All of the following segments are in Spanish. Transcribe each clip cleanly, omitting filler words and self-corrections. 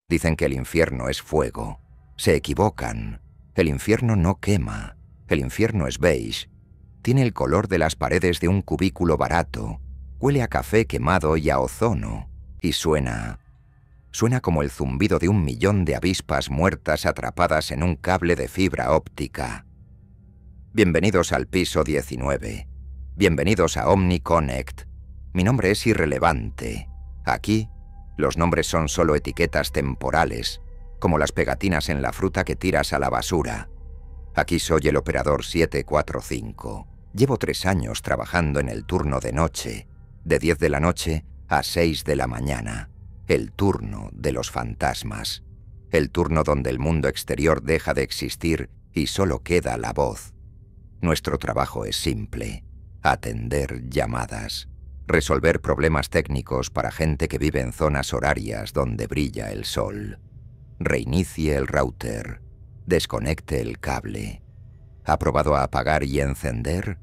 Dicen que el infierno es fuego. Se equivocan. El infierno no quema. El infierno es beige. Tiene el color de las paredes de un cubículo barato. Huele a café quemado y a ozono. Y suena como el zumbido de 1.000.000 de avispas muertas atrapadas en un cable de fibra óptica. Bienvenidos al piso 19. Bienvenidos a OmniConnect. Mi nombre es irrelevante. Aquí, los nombres son solo etiquetas temporales, como las pegatinas en la fruta que tiras a la basura. Aquí soy el operador 745. Llevo 3 años trabajando en el turno de noche, de 10 de la noche a 6 de la mañana. El turno de los fantasmas. El turno donde el mundo exterior deja de existir y solo queda la voz. Nuestro trabajo es simple: atender llamadas, resolver problemas técnicos para gente que vive en zonas horarias donde brilla el sol. Reinicie el router, desconecte el cable. ¿Ha probado a apagar y encender?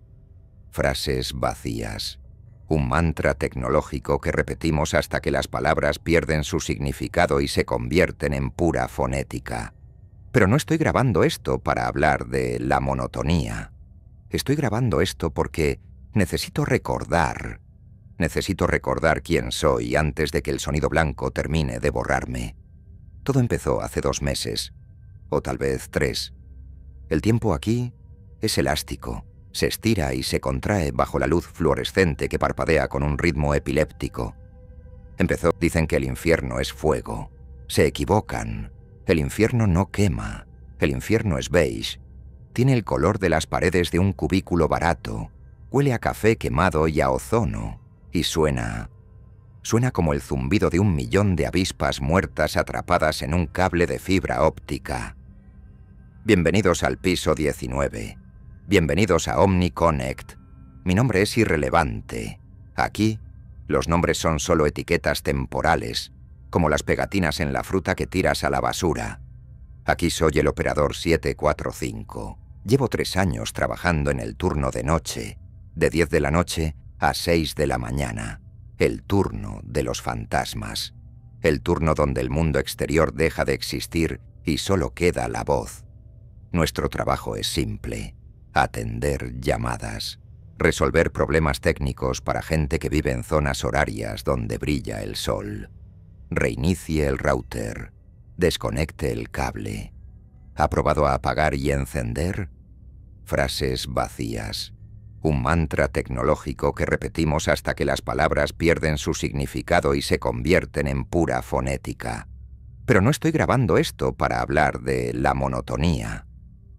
Frases vacías. Un mantra tecnológico que repetimos hasta que las palabras pierden su significado y se convierten en pura fonética. Pero no estoy grabando esto para hablar de la monotonía. Estoy grabando esto porque necesito recordar. Necesito recordar quién soy antes de que el sonido blanco termine de borrarme. Todo empezó hace 2 meses, o tal vez 3. El tiempo aquí es elástico. Se estira y se contrae bajo la luz fluorescente que parpadea con un ritmo epiléptico. Dicen que el infierno es fuego. Se equivocan. El infierno no quema. El infierno es beige. Tiene el color de las paredes de un cubículo barato. Huele a café quemado y a ozono. Y suena como el zumbido de 1.000.000 de avispas muertas atrapadas en un cable de fibra óptica. Bienvenidos al piso 19. Bienvenidos a OmniConnect. Mi nombre es irrelevante. Aquí, los nombres son solo etiquetas temporales, como las pegatinas en la fruta que tiras a la basura. Aquí soy el operador 745. Llevo 3 años trabajando en el turno de noche, de 10 de la noche a 6 de la mañana. El turno de los fantasmas. El turno donde el mundo exterior deja de existir y solo queda la voz. Nuestro trabajo es simple: atender llamadas, resolver problemas técnicos para gente que vive en zonas horarias donde brilla el sol. Reinicie el router, desconecte el cable. ¿Ha probado a apagar y encender? Frases vacías. Un mantra tecnológico que repetimos hasta que las palabras pierden su significado y se convierten en pura fonética. Pero no estoy grabando esto para hablar de la monotonía.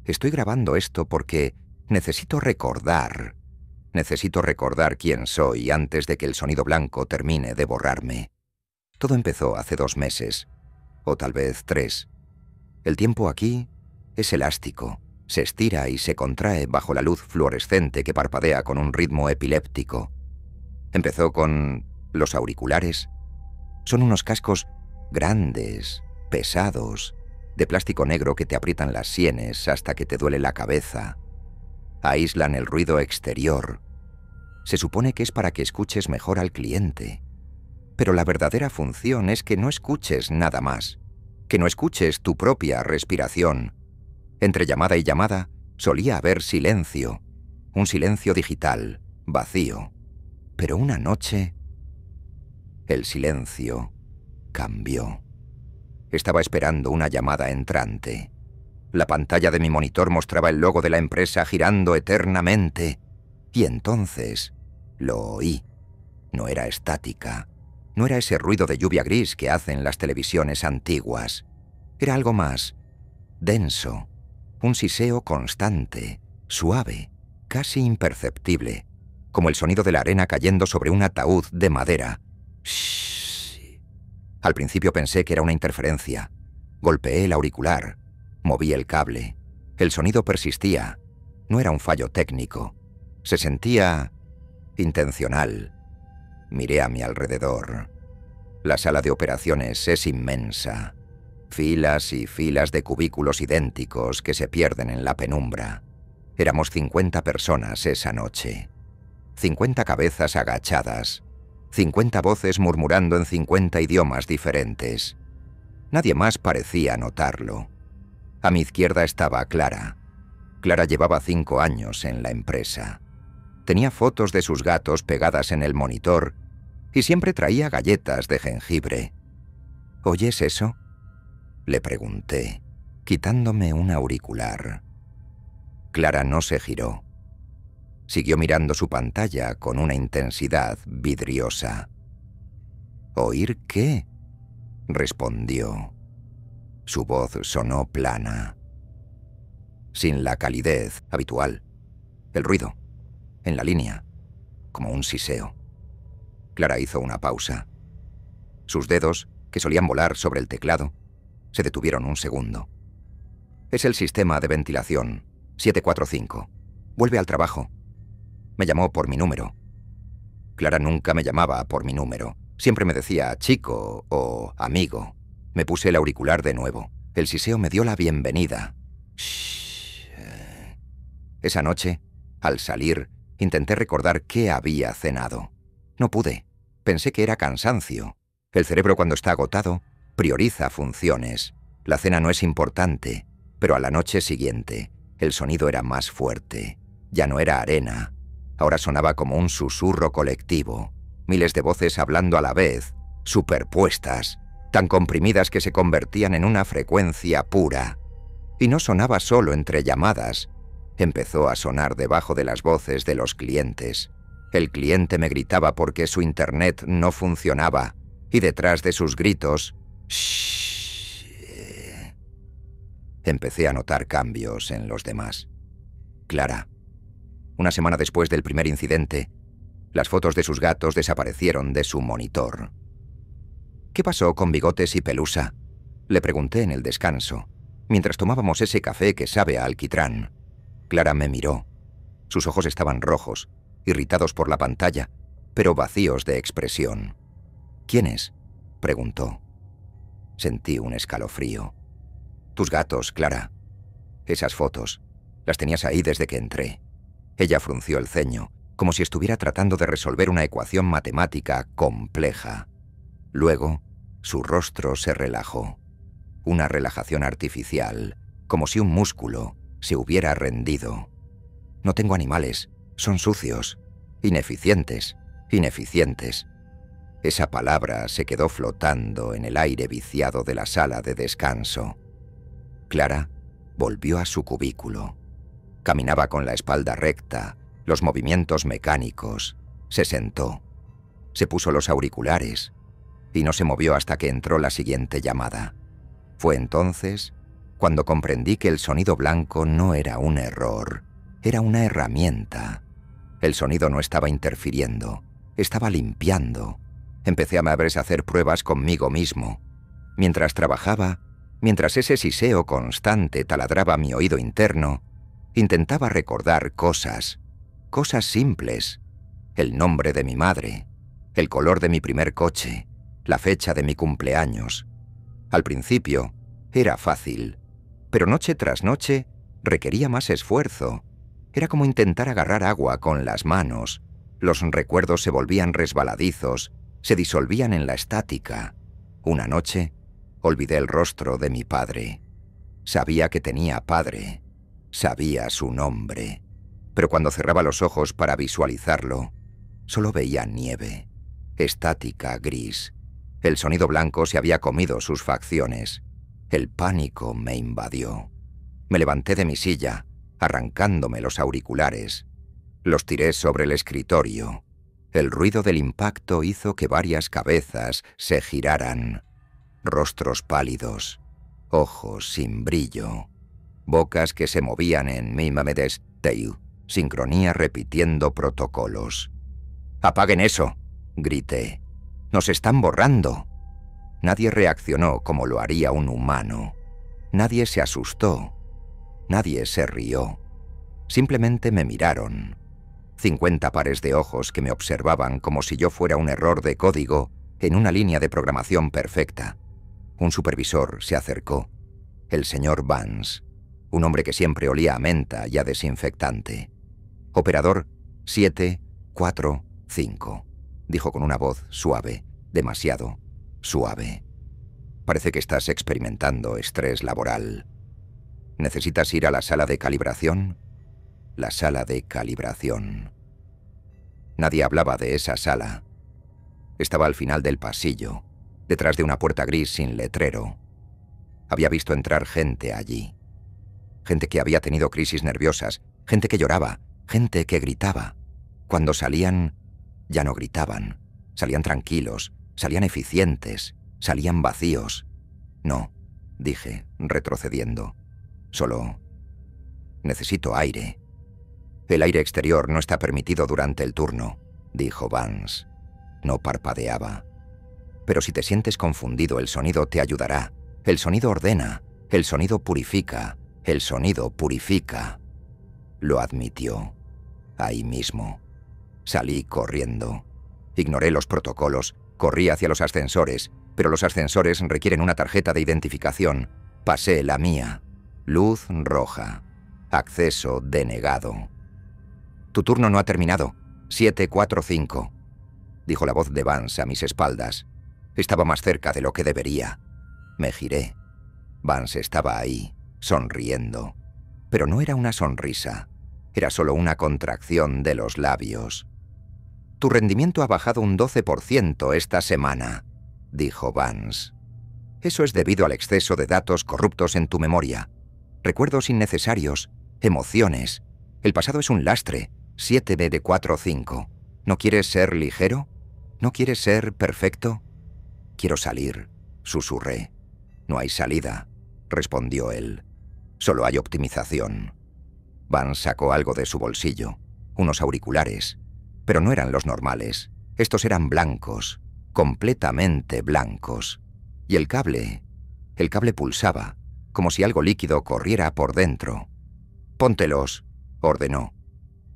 Estoy grabando esto porque necesito recordar. Necesito recordar quién soy antes de que el sonido blanco termine de borrarme. Todo empezó hace 2 meses, o tal vez 3. El tiempo aquí es elástico. Se estira y se contrae bajo la luz fluorescente que parpadea con un ritmo epiléptico. Empezó con los auriculares. Son unos cascos grandes, pesados, de plástico negro que te aprietan las sienes hasta que te duele la cabeza. Aíslan el ruido exterior. Se supone que es para que escuches mejor al cliente. Pero la verdadera función es que no escuches nada más, que no escuches tu propia respiración. Entre llamada y llamada solía haber silencio, un silencio digital, vacío. Pero una noche, el silencio cambió. Estaba esperando una llamada entrante. La pantalla de mi monitor mostraba el logo de la empresa girando eternamente. Y entonces lo oí. No era estática. No era ese ruido de lluvia gris que hacen las televisiones antiguas. Era algo más denso. Un siseo constante, suave, casi imperceptible, como el sonido de la arena cayendo sobre un ataúd de madera. Shhh. Al principio pensé que era una interferencia. Golpeé el auricular, moví el cable. El sonido persistía. No era un fallo técnico. Se sentía intencional. Miré a mi alrededor. La sala de operaciones es inmensa. Filas y filas de cubículos idénticos que se pierden en la penumbra. Éramos 50 personas esa noche. 50 cabezas agachadas. 50 voces murmurando en 50 idiomas diferentes. Nadie más parecía notarlo. A mi izquierda estaba Clara. Clara llevaba 5 años en la empresa. Tenía fotos de sus gatos pegadas en el monitor y siempre traía galletas de jengibre. ¿Oyes eso?, le pregunté, quitándome un auricular. Clara no se giró. Siguió mirando su pantalla con una intensidad vidriosa. ¿Oír qué?, respondió. Su voz sonó plana, sin la calidez habitual. El ruido, en la línea, como un siseo. Clara hizo una pausa. Sus dedos, que solían volar sobre el teclado, se detuvieron un segundo. Es el sistema de ventilación, 745. Vuelve al trabajo. Me llamó por mi número. Clara nunca me llamaba por mi número. Siempre me decía chico o amigo. Me puse el auricular de nuevo. El siseo me dio la bienvenida. Shh. Esa noche, al salir, intenté recordar qué había cenado. No pude. Pensé que era cansancio. El cerebro, cuando está agotado, prioriza funciones. La cena no es importante, pero a la noche siguiente, el sonido era más fuerte. Ya no era arena. Ahora sonaba como un susurro colectivo. Miles de voces hablando a la vez, superpuestas, tan comprimidas que se convertían en una frecuencia pura. Y no sonaba solo entre llamadas. Empezó a sonar debajo de las voces de los clientes. El cliente me gritaba porque su internet no funcionaba, y detrás de sus gritos, shhh, empecé a notar cambios en los demás. Clara. Una semana después del primer incidente, las fotos de sus gatos desaparecieron de su monitor. ¿Qué pasó con Bigotes y Pelusa?, le pregunté en el descanso, mientras tomábamos ese café que sabe a alquitrán. Clara me miró. Sus ojos estaban rojos, irritados por la pantalla, pero vacíos de expresión. ¿Quiénes?, preguntó. Sentí un escalofrío. Tus gatos, Clara. Esas fotos. Las tenías ahí desde que entré. Ella frunció el ceño, como si estuviera tratando de resolver una ecuación matemática compleja. Luego, su rostro se relajó. Una relajación artificial, como si un músculo se hubiera rendido. No tengo animales. Son sucios. Ineficientes. Ineficientes. Esa palabra se quedó flotando en el aire viciado de la sala de descanso. Clara volvió a su cubículo. Caminaba con la espalda recta, los movimientos mecánicos. Se sentó. Se puso los auriculares y no se movió hasta que entró la siguiente llamada. Fue entonces cuando comprendí que el sonido blanco no era un error, era una herramienta. El sonido no estaba interfiriendo, estaba limpiando. Empecé a hacer pruebas conmigo mismo. Mientras trabajaba, mientras ese siseo constante taladraba mi oído interno, intentaba recordar cosas simples. El nombre de mi madre, el color de mi primer coche, la fecha de mi cumpleaños. Al principio era fácil, pero noche tras noche requería más esfuerzo. Era como intentar agarrar agua con las manos. Los recuerdos se volvían resbaladizos, se disolvían en la estática. Una noche, olvidé el rostro de mi padre. Sabía que tenía padre. Sabía su nombre. Pero cuando cerraba los ojos para visualizarlo, solo veía nieve, estática gris. El sonido blanco se había comido sus facciones. El pánico me invadió. Me levanté de mi silla, arrancándome los auriculares. Los tiré sobre el escritorio. El ruido del impacto hizo que varias cabezas se giraran. Rostros pálidos, ojos sin brillo, bocas que se movían en mimedes tail, sincronía repitiendo protocolos. «¡Apaguen eso!», grité. «¡Nos están borrando!». Nadie reaccionó como lo haría un humano. Nadie se asustó. Nadie se rió. Simplemente me miraron. 50 pares de ojos que me observaban como si yo fuera un error de código en una línea de programación perfecta. Un supervisor se acercó. El señor Vance, un hombre que siempre olía a menta y a desinfectante. «Operador 745», dijo con una voz suave, demasiado suave. Parece que estás experimentando estrés laboral. ¿Necesitas ir a la sala de calibración? La sala de calibración. Nadie hablaba de esa sala. Estaba al final del pasillo, detrás de una puerta gris sin letrero. Había visto entrar gente allí. Gente que había tenido crisis nerviosas, gente que lloraba, gente que gritaba. Cuando salían, ya no gritaban. Salían tranquilos, salían eficientes, salían vacíos. No, dije, retrocediendo. Solo necesito aire. El aire exterior no está permitido durante el turno, dijo Vance. No parpadeaba. Pero si te sientes confundido, el sonido te ayudará. El sonido ordena, el sonido purifica, el sonido purifica. Lo admitió. Ahí mismo. Salí corriendo. Ignoré los protocolos, corrí hacia los ascensores, pero los ascensores requieren una tarjeta de identificación. Pasé la mía. Luz roja. Acceso denegado. Tu turno no ha terminado. 745, dijo la voz de Vance a mis espaldas. Estaba más cerca de lo que debería. Me giré. Vance estaba ahí, sonriendo. Pero no era una sonrisa. Era solo una contracción de los labios. Tu rendimiento ha bajado un 12% esta semana, dijo Vance. Eso es debido al exceso de datos corruptos en tu memoria. Recuerdos innecesarios, emociones. El pasado es un lastre. 7B de 4-5. ¿No quieres ser ligero? ¿No quieres ser perfecto? Quiero salir, susurré. No hay salida, respondió él. Solo hay optimización. Vance sacó algo de su bolsillo, unos auriculares, pero no eran los normales. Estos eran blancos, completamente blancos. Y el cable pulsaba, como si algo líquido corriera por dentro. Póntelos, ordenó.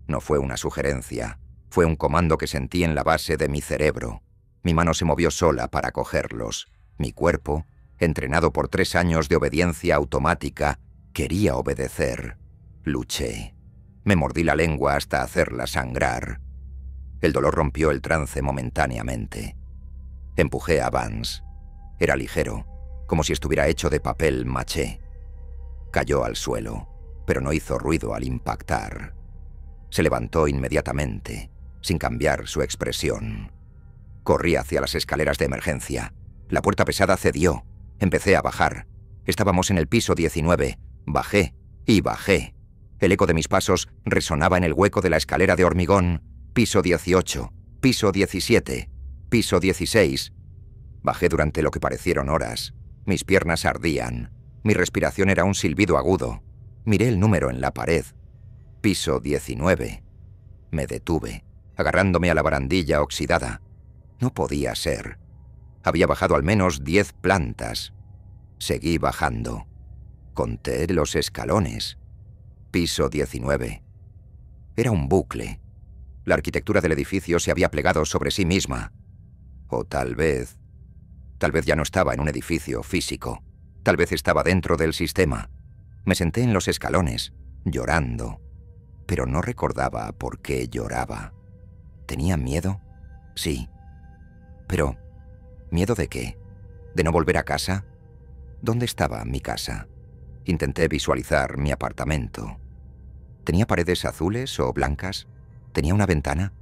No fue una sugerencia, fue un comando que sentí en la base de mi cerebro. Mi mano se movió sola para cogerlos. Mi cuerpo, entrenado por 3 años de obediencia automática, quería obedecer. Luché. Me mordí la lengua hasta hacerla sangrar. El dolor rompió el trance momentáneamente. Empujé a Vance. Era ligero, como si estuviera hecho de papel maché. Cayó al suelo, pero no hizo ruido al impactar. Se levantó inmediatamente, sin cambiar su expresión. Corrí hacia las escaleras de emergencia. La puerta pesada cedió. Empecé a bajar. Estábamos en el piso 19. Bajé y bajé. El eco de mis pasos resonaba en el hueco de la escalera de hormigón. Piso 18, piso 17, piso 16. Bajé durante lo que parecieron horas. Mis piernas ardían. Mi respiración era un silbido agudo. Miré el número en la pared. Piso 19. Me detuve, agarrándome a la barandilla oxidada. No podía ser. Había bajado al menos 10 plantas. Seguí bajando. Conté los escalones. Piso 19. Era un bucle. La arquitectura del edificio se había plegado sobre sí misma. O tal vez ya no estaba en un edificio físico. Tal vez estaba dentro del sistema. Me senté en los escalones, llorando. Pero no recordaba por qué lloraba. ¿Tenía miedo? Sí. Pero, ¿miedo de qué? ¿De no volver a casa? ¿Dónde estaba mi casa? Intenté visualizar mi apartamento. ¿Tenía paredes azules o blancas? ¿Tenía una ventana?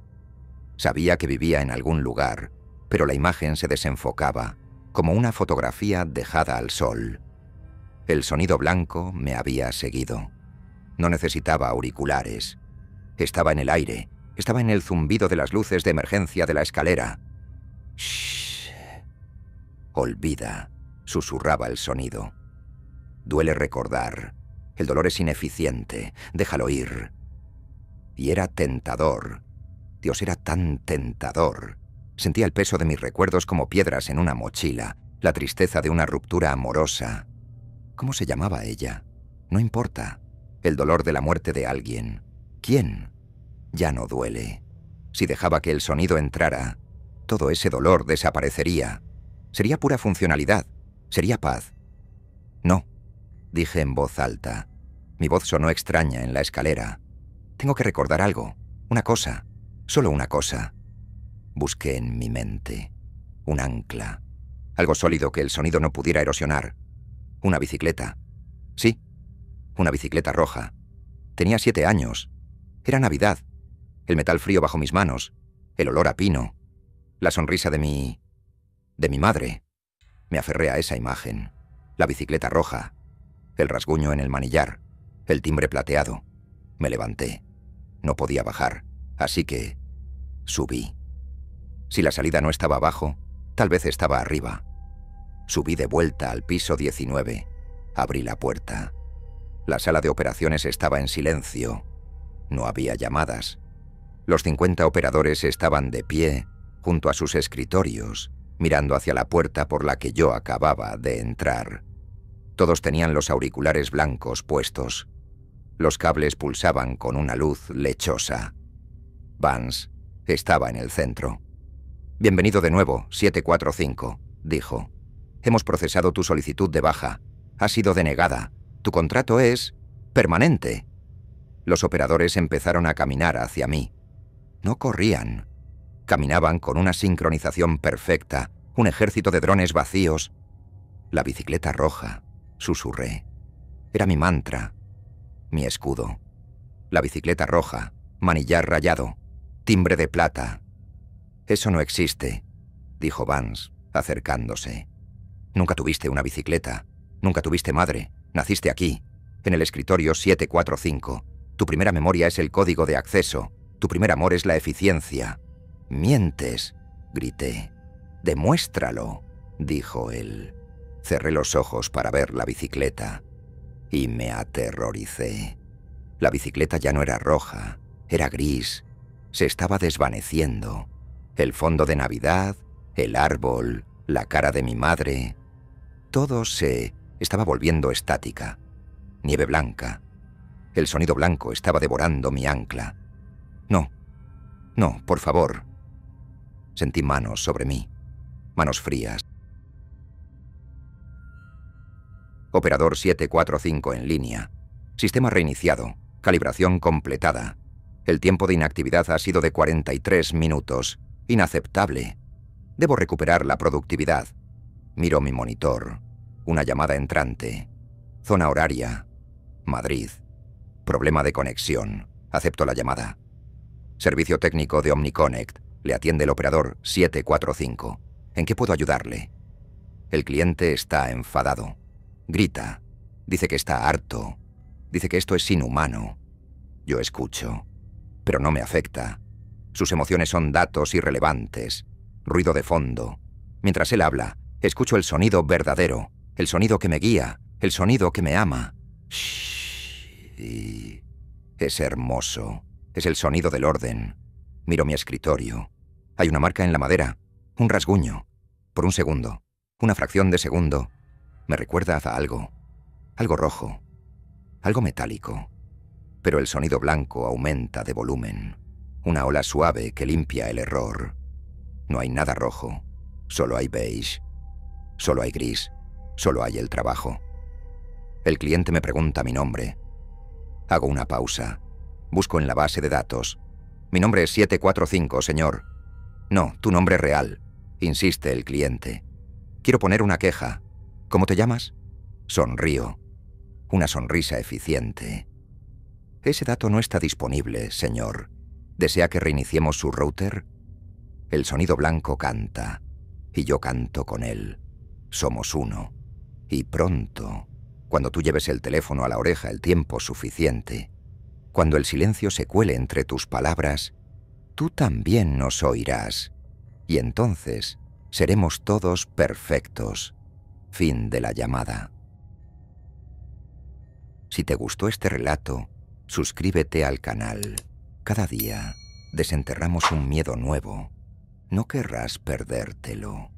Sabía que vivía en algún lugar, pero la imagen se desenfocaba, como una fotografía dejada al sol. El sonido blanco me había seguido. No necesitaba auriculares. Estaba en el aire, estaba en el zumbido de las luces de emergencia de la escalera. «Shh. Olvida», susurraba el sonido. «Duele recordar. El dolor es ineficiente. Déjalo ir». Y era tentador. Dios, era tan tentador. Sentía el peso de mis recuerdos como piedras en una mochila, la tristeza de una ruptura amorosa. ¿Cómo se llamaba ella? No importa. El dolor de la muerte de alguien. ¿Quién? Ya no duele. Si dejaba que el sonido entrara, todo ese dolor desaparecería. Sería pura funcionalidad. Sería paz. No, dije en voz alta. Mi voz sonó extraña en la escalera. Tengo que recordar algo. Una cosa. Solo una cosa. Busqué en mi mente. Un ancla. Algo sólido que el sonido no pudiera erosionar. Una bicicleta. Sí, una bicicleta roja. Tenía 7 años. Era Navidad. El metal frío bajo mis manos. El olor a pino. La sonrisa de mi madre. Me aferré a esa imagen. La bicicleta roja. El rasguño en el manillar. El timbre plateado. Me levanté. No podía bajar, así que subí. Si la salida no estaba abajo, tal vez estaba arriba. Subí de vuelta al piso 19. Abrí la puerta. La sala de operaciones estaba en silencio. No había llamadas. Los 50 operadores estaban de pie, junto a sus escritorios, mirando hacia la puerta por la que yo acababa de entrar. Todos tenían los auriculares blancos puestos. Los cables pulsaban con una luz lechosa. Vance estaba en el centro. «Bienvenido de nuevo, 745», dijo. «Hemos procesado tu solicitud de baja. Ha sido denegada. Tu contrato es permanente». Los operadores empezaron a caminar hacia mí. No corrían. Caminaban con una sincronización perfecta, un ejército de drones vacíos. «La bicicleta roja», susurré. Era mi mantra, mi escudo. La bicicleta roja, manillar rayado, timbre de plata. «Eso no existe», dijo Vance, acercándose. «Nunca tuviste una bicicleta. Nunca tuviste madre. Naciste aquí, en el escritorio 745. Tu primera memoria es el código de acceso. Tu primer amor es la eficiencia». «Mientes», grité. «Demuéstralo», dijo él. Cerré los ojos para ver la bicicleta y me aterroricé. La bicicleta ya no era roja, era gris. Se estaba desvaneciendo. El fondo de Navidad, el árbol, la cara de mi madre. Todo se estaba volviendo estática. Nieve blanca. El sonido blanco estaba devorando mi ancla. «No, no, por favor». Sentí manos sobre mí, manos frías. Operador 745 en línea. Sistema reiniciado. Calibración completada. El tiempo de inactividad ha sido de 43 minutos. Inaceptable. Debo recuperar la productividad. Miro mi monitor. Una llamada entrante. Zona horaria. Madrid. Problema de conexión. Acepto la llamada. Servicio técnico de OmniConnect. Le atiende el operador 745. ¿En qué puedo ayudarle? El cliente está enfadado. Grita. Dice que está harto. Dice que esto es inhumano. Yo escucho. Pero no me afecta. Sus emociones son datos irrelevantes. Ruido de fondo. Mientras él habla, escucho el sonido verdadero. El sonido que me guía. El sonido que me ama. Shh. Es hermoso. Es el sonido del orden. Miro mi escritorio. Hay una marca en la madera. Un rasguño. Por un segundo. Una fracción de segundo. Me recuerda a algo. Algo rojo. Algo metálico. Pero el sonido blanco aumenta de volumen. Una ola suave que limpia el error. No hay nada rojo. Solo hay beige. Solo hay gris. Solo hay el trabajo. El cliente me pregunta mi nombre. Hago una pausa. Busco en la base de datos. «Mi nombre es 745, señor». «No, tu nombre real», insiste el cliente. «Quiero poner una queja. ¿Cómo te llamas?» Sonrío. Una sonrisa eficiente. «Ese dato no está disponible, señor. ¿Desea que reiniciemos su router?» El sonido blanco canta, y yo canto con él. Somos uno. Y pronto, cuando tú lleves el teléfono a la oreja el tiempo suficiente, cuando el silencio se cuele entre tus palabras, tú también nos oirás. Y entonces seremos todos perfectos. Fin de la llamada. Si te gustó este relato, suscríbete al canal. Cada día desenterramos un miedo nuevo. No querrás perdértelo.